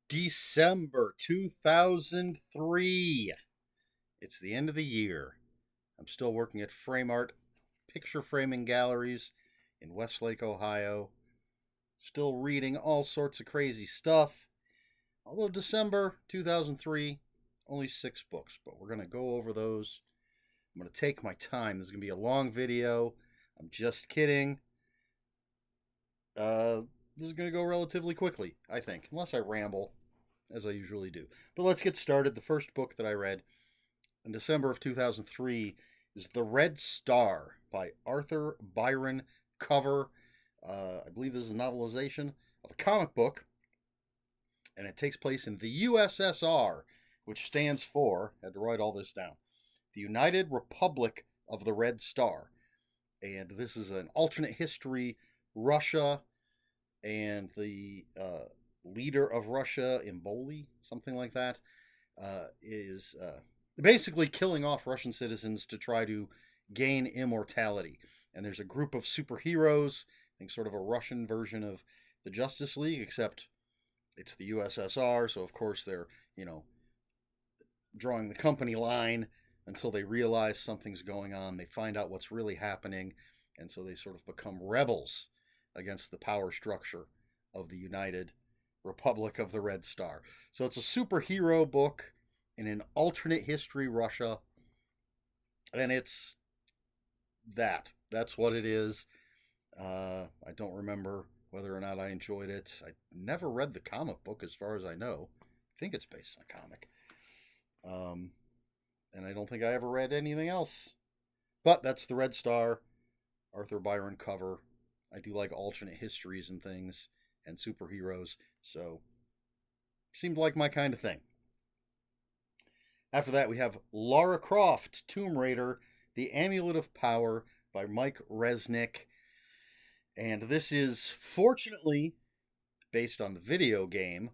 December 2003. It's the end of the year. I'm still working at Frame Art Picture Framing Galleries in Westlake, Ohio. Still reading all sorts of crazy stuff. Although December 2003, only 6 books, but we're going to go over those. I'm going to take my time. This is going to be a long video. I'm just kidding. Uh, this is going to go relatively quickly, I think, unless I ramble, as I usually do. But let's get started. The first book that I read in December of 2003 is The Red Star by Arthur Byron Cover. I believe this is a novelization of a comic book, and it takes place in the USSR, which stands for, I had to write all this down, the United Republic of the Red Star. And this is an alternate history Russia, and the leader of Russia, Imboli, something like that, is basically killing off Russian citizens to try to gain immortality. And there's a group of superheroes, I think sort of a Russian version of the Justice League, except it's the USSR, so of course they're, drawing the company line until they realize something's going on. They find out what's really happening, and so they sort of become rebels against the power structure of the United Republic of the Red Star. So it's a superhero book in an alternate history Russia, and it's that. That's what it is. I don't remember whether or not I enjoyed it. I never read the comic book, as far as I know. I think it's based on a comic. And I don't think I ever read anything else. But that's The Red Star, Arthur Byron Cover. I do like alternate histories and things and superheroes, so seemed like my kind of thing. After that, we have Lara Croft, Tomb Raider, The Amulet of Power by Mike Resnick. And this is fortunately based on the video game.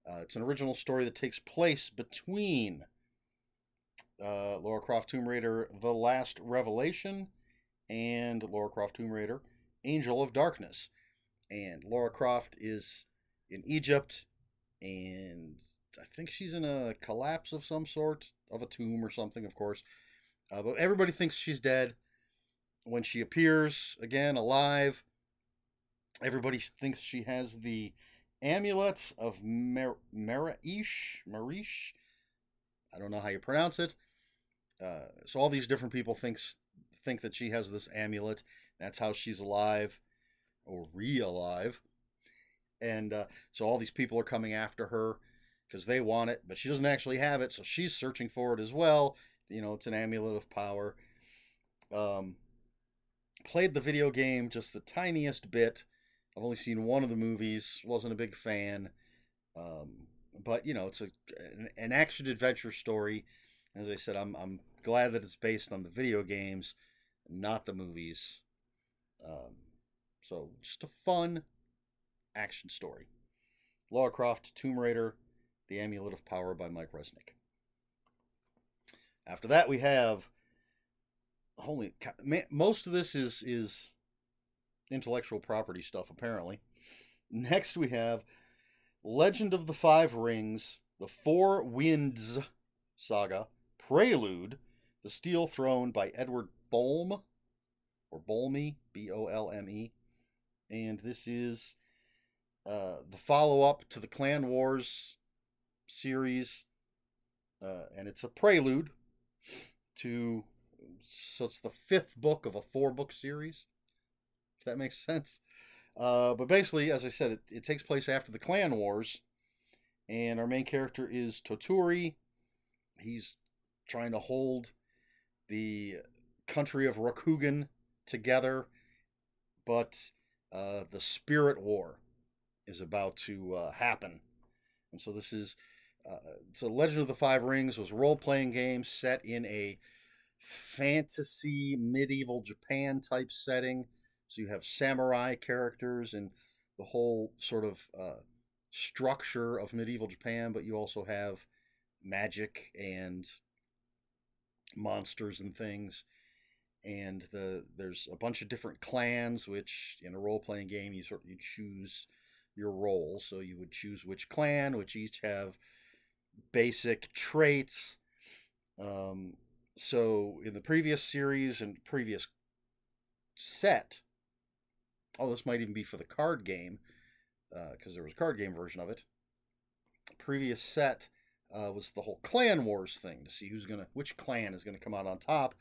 It's an original story that takes place between Lara Croft Tomb Raider The Last Revelation and Lara Croft Tomb Raider Angel of Darkness. And Lara Croft is in Egypt, and I think she's in a collapse of some sort, of a tomb or something, of course. But everybody thinks she's dead. When she appears again alive, everybody thinks she has the amulet of Marish. I don't know how you pronounce it. So all these different people think that she has this amulet. That's how she's alive, or re-alive. And so all these people are coming after her because they want it, but she doesn't actually have it, so she's searching for it as well. It's an amulet of power. Um, Played the video game just the tiniest bit. I've only seen one of the movies. Wasn't a big fan. But it's an action adventure story. As I said, I'm glad that it's based on the video games, not the movies. Um, so just a fun action story. Lara Croft, Tomb Raider, The Amulet of Power by Mike Resnick. After that, we have holy man, most of this is intellectual property stuff apparently. Next, we have Legend of the Five Rings, The Four Winds Saga, Prelude, The Steel Throne by Edward Bolme, or Bolme, Bolme. And this is the follow up to the Clan Wars series. And it's a prelude to, so it's the fifth book of a 4-book series, if that makes sense. But basically, as I said, it takes place after the Clan Wars, and our main character is Toturi. He's trying to hold the country of Rokugan together, but the Spirit War is about to happen. And so this is so Legend of the Five Rings was a role-playing game set in a fantasy medieval Japan type setting. So you have samurai characters and the whole sort of structure of medieval Japan, but you also have magic and monsters and things. And there's a bunch of different clans, which in a role playing game you choose your roles. So you would choose which clan, which each have basic traits. Um, so in the previous series and previous set, oh, this might even be for the card game because there was a card game version of it. Previous set was the whole clan wars thing to see which clan is gonna come out on top.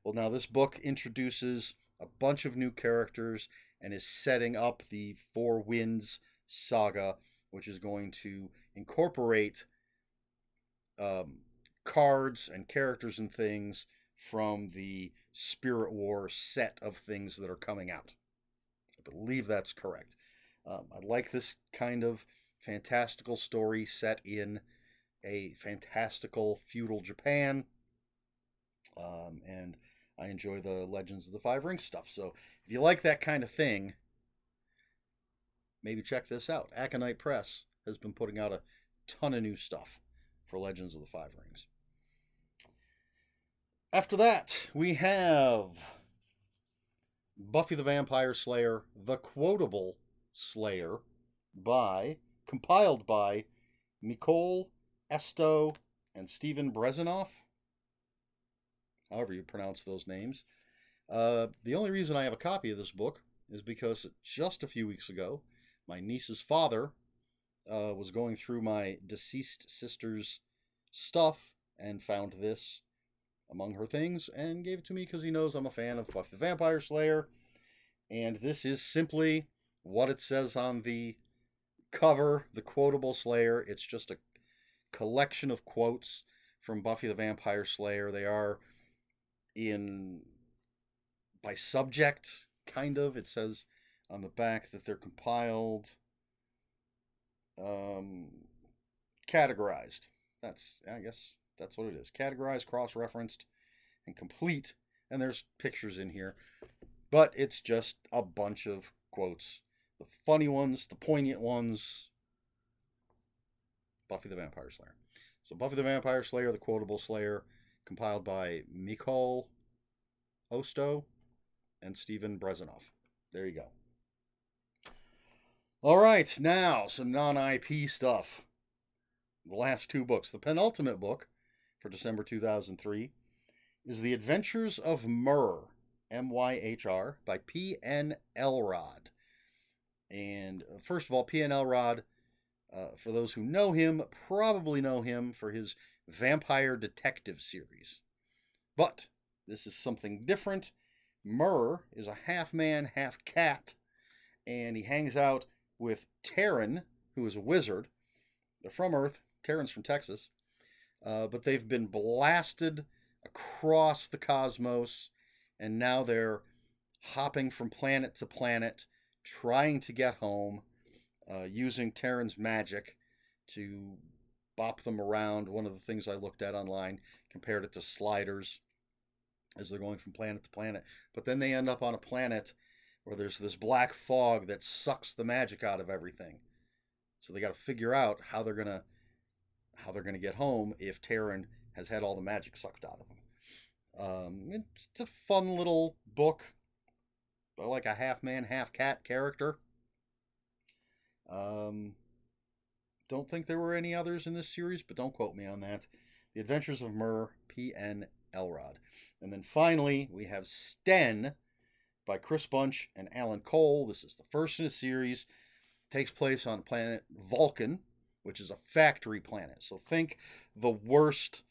Well, now this book introduces a bunch of new characters and is setting up the Four Winds saga, which is going to incorporate um, cards and characters and things from the Spirit War set of things that are coming out. I believe that's correct. I like this kind of fantastical story set in a fantastical feudal Japan, and I enjoy the Legends of the Five Rings stuff. So if you like that kind of thing, maybe check this out. Aconite Press has been putting out a ton of new stuff for Legends of the Five Rings. After that, we have Buffy the Vampire Slayer, The Quotable Slayer, compiled by Nicole Esto and Stephen Brezinoff, however you pronounce those names. The only reason I have a copy of this book is because just a few weeks ago, my niece's father was going through my deceased sister's stuff and found this among her things and gave it to me because he knows I'm a fan of Buffy the Vampire Slayer. And this is simply what it says on the cover, The Quotable Slayer. It's just a collection of quotes from Buffy the Vampire Slayer. They are in by subject, kind of. It says on the back that they're compiled, um, categorized. I guess that's what it is. Categorized, cross-referenced, and complete. And there's pictures in here, but it's just a bunch of quotes. The funny ones, the poignant ones. Buffy the Vampire Slayer. So Buffy the Vampire Slayer, The Quotable Slayer, compiled by Nicole Osto and Stephen Brezinoff. There you go. All right, now some non-IP stuff. The last two books. The penultimate book for December 2003 is The Adventures of Myhr, M-Y-H-R, by P.N. Elrod. And first of all, P.N. Elrod, for those who know him, probably know him for his vampire detective series. But this is something different. Myhr is a half man, half cat, and he hangs out with Terran, who is a wizard. They're from Earth. Terran's from Texas. But they've been blasted across the cosmos, and now they're hopping from planet to planet, trying to get home, using Terran's magic to bop them around. One of the things I looked at online compared it to sliders as they're going from planet to planet. But then they end up on a planet where there's this black fog that sucks the magic out of everything. So they got to figure out how they're gonna get home if Terran has had all the magic sucked out of him. It's a fun little book. I like a half man, half cat character. Don't think there were any others in this series, but don't quote me on that. The Adventures of Myhr, P.N. Elrod. And then finally, we have Sten by Chris Bunch and Alan Cole. This is the first in a series. It takes place on the planet Vulcan, which is a factory planet. So think the worst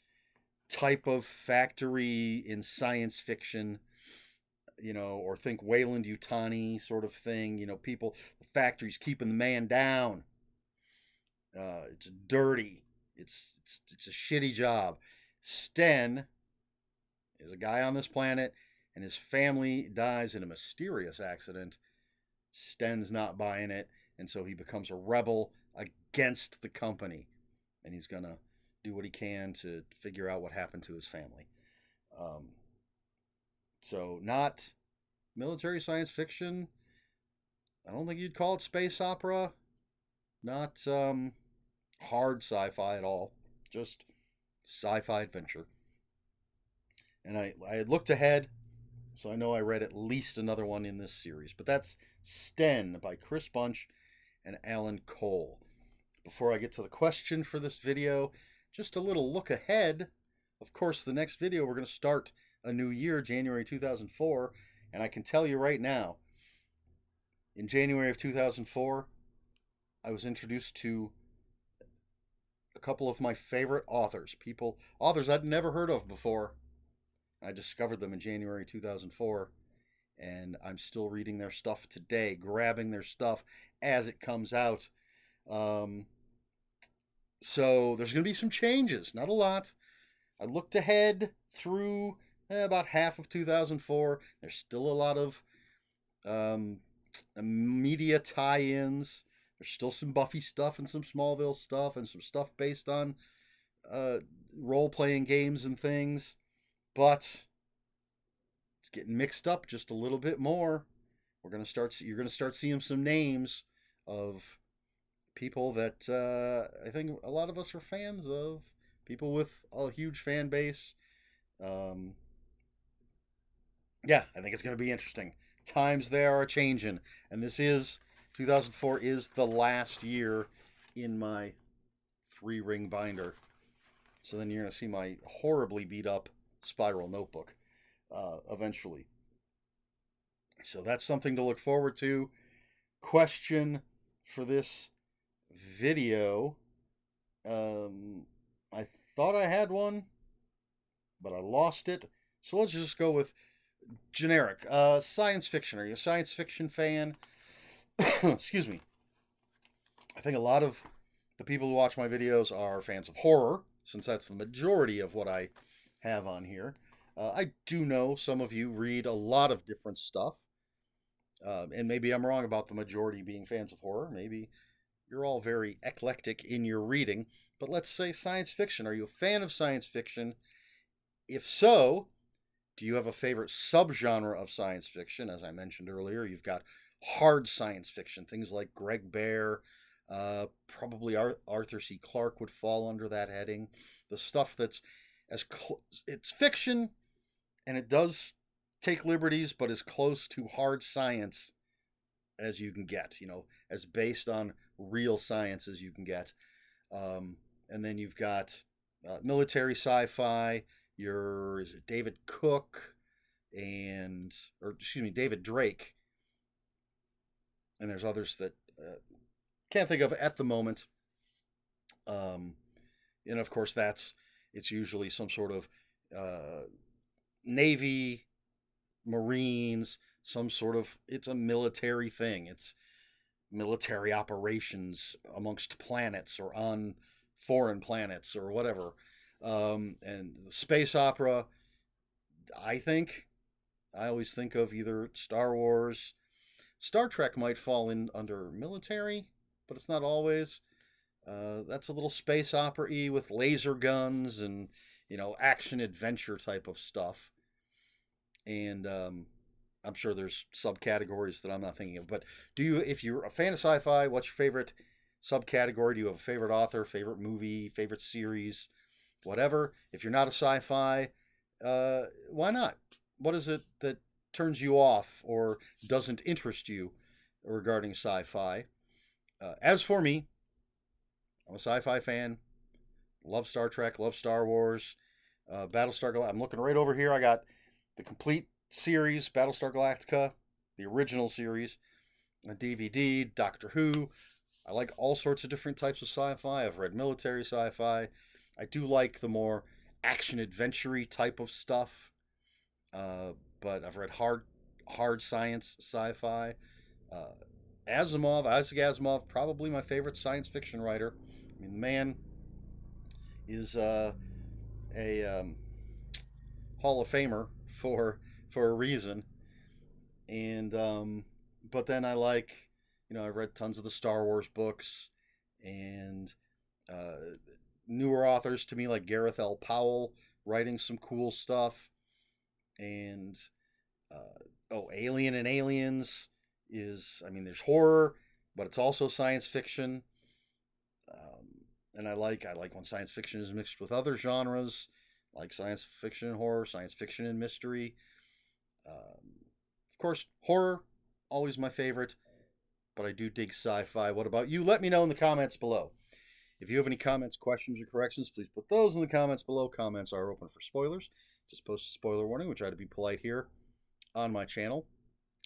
type of factory in science fiction, or think Wayland Yutani sort of thing. The factory's keeping the man down. It's dirty. It's a shitty job. Sten is a guy on this planet, and his family dies in a mysterious accident. Sten's not buying it, and so he becomes a rebel against the company, and he's gonna do what he can to figure out what happened to his family. So not military science fiction. I don't think you'd call it space opera. Not hard sci-fi at all. Just sci-fi adventure. And I had looked ahead, so I know I read at least another one in this series. But that's Sten by Chris Bunch and Alan Cole. Before I get to the question for this video, just a little look ahead. Of course, the next video we're going to start a new year, January 2004, and I can tell you right now, in January of 2004, I was introduced to a couple of my favorite authors I'd never heard of before. I discovered them in January 2004, and I'm still reading their stuff today, grabbing their stuff as it comes out. Um, so there's going to be some changes, not a lot. I looked ahead through about half of 2004. There's still a lot of um, media tie-ins. There's still some Buffy stuff and some Smallville stuff and some stuff based on uh, role-playing games and things, but it's getting mixed up just a little bit more. You're gonna start seeing some names of people that I think a lot of us are fans of. People with a huge fan base. Um, yeah, I think it's going to be interesting. Times they are changing, and this is 2004 is the last year in my 3-ring binder. So then you're going to see my horribly beat up spiral notebook eventually. So that's something to look forward to. Question for this video. I thought I had one, but I lost it. So let's just go with generic. Science fiction. Are you a science fiction fan? Excuse me. I think a lot of the people who watch my videos are fans of horror, since that's the majority of what I have on here. I do know some of you read a lot of different stuff. And maybe I'm wrong about the majority being fans of horror. Maybe you're all very eclectic in your reading. But let's say science fiction. Are you a fan of science fiction? If so, do you have a favorite subgenre of science fiction? As I mentioned earlier, you've got hard science fiction, things like Greg Bear, probably Arthur C. Clarke would fall under that heading. The stuff that's it's fiction, and it does take liberties, but as close to hard science as you can get. As based on real science as you can get. And then you've got military sci-fi. Is it David Cook David Drake, and there's others that can't think of at the moment. And of course, it's usually some sort of Navy, Marines, it's a military thing. It's military operations amongst planets or on foreign planets or whatever. And the space opera, I always think of either Star Wars. Star Trek might fall in under military, but it's not always. That's a little space opera-y with laser guns and, action adventure type of stuff. And I'm sure there's subcategories that I'm not thinking of. But if you're a fan of sci-fi, what's your favorite subcategory? Do you have a favorite author, favorite movie, favorite series, whatever? If you're not a sci-fi, why not? What is it that turns you off or doesn't interest you regarding sci-fi? As for me, I'm a sci-fi fan. Love Star Trek, love Star Wars, Battlestar Galactica. I'm looking right over here. I got the complete series, Battlestar Galactica, the original series, a DVD, Doctor Who. I like all sorts of different types of sci-fi. I've read military sci-fi. I do like the more action adventure-y type of stuff. But I've read hard science sci-fi. Isaac Asimov, probably my favorite science fiction writer. I mean, the man is a Hall of Famer for a reason. And but then I read tons of the Star Wars books and newer authors to me like Gareth L. Powell writing some cool stuff. And Alien and Aliens there's horror, but it's also science fiction. And I like when science fiction is mixed with other genres, like science fiction and horror, science fiction and mystery. Of course, horror, always my favorite. but I do dig sci-fi. What about you? Let me know in the comments below. If you have any comments, questions, or corrections, please put those in the comments below. Comments are open for spoilers. Just post a spoiler warning. We try to be polite here on my channel.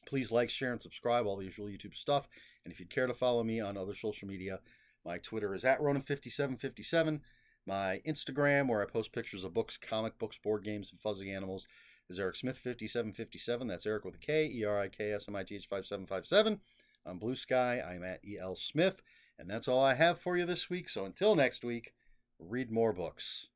Please like, share, and subscribe, all the usual YouTube stuff. And if you'd care to follow me on other social media, my Twitter is @Ronan5757. My Instagram, where I post pictures of books, comic books, board games, and fuzzy animals, is Eric Smith 5757. That's Eric with a K, ERIKSMITH 5757. On Blue Sky, I'm @EL Smith. And that's all I have for you this week. So until next week, read more books.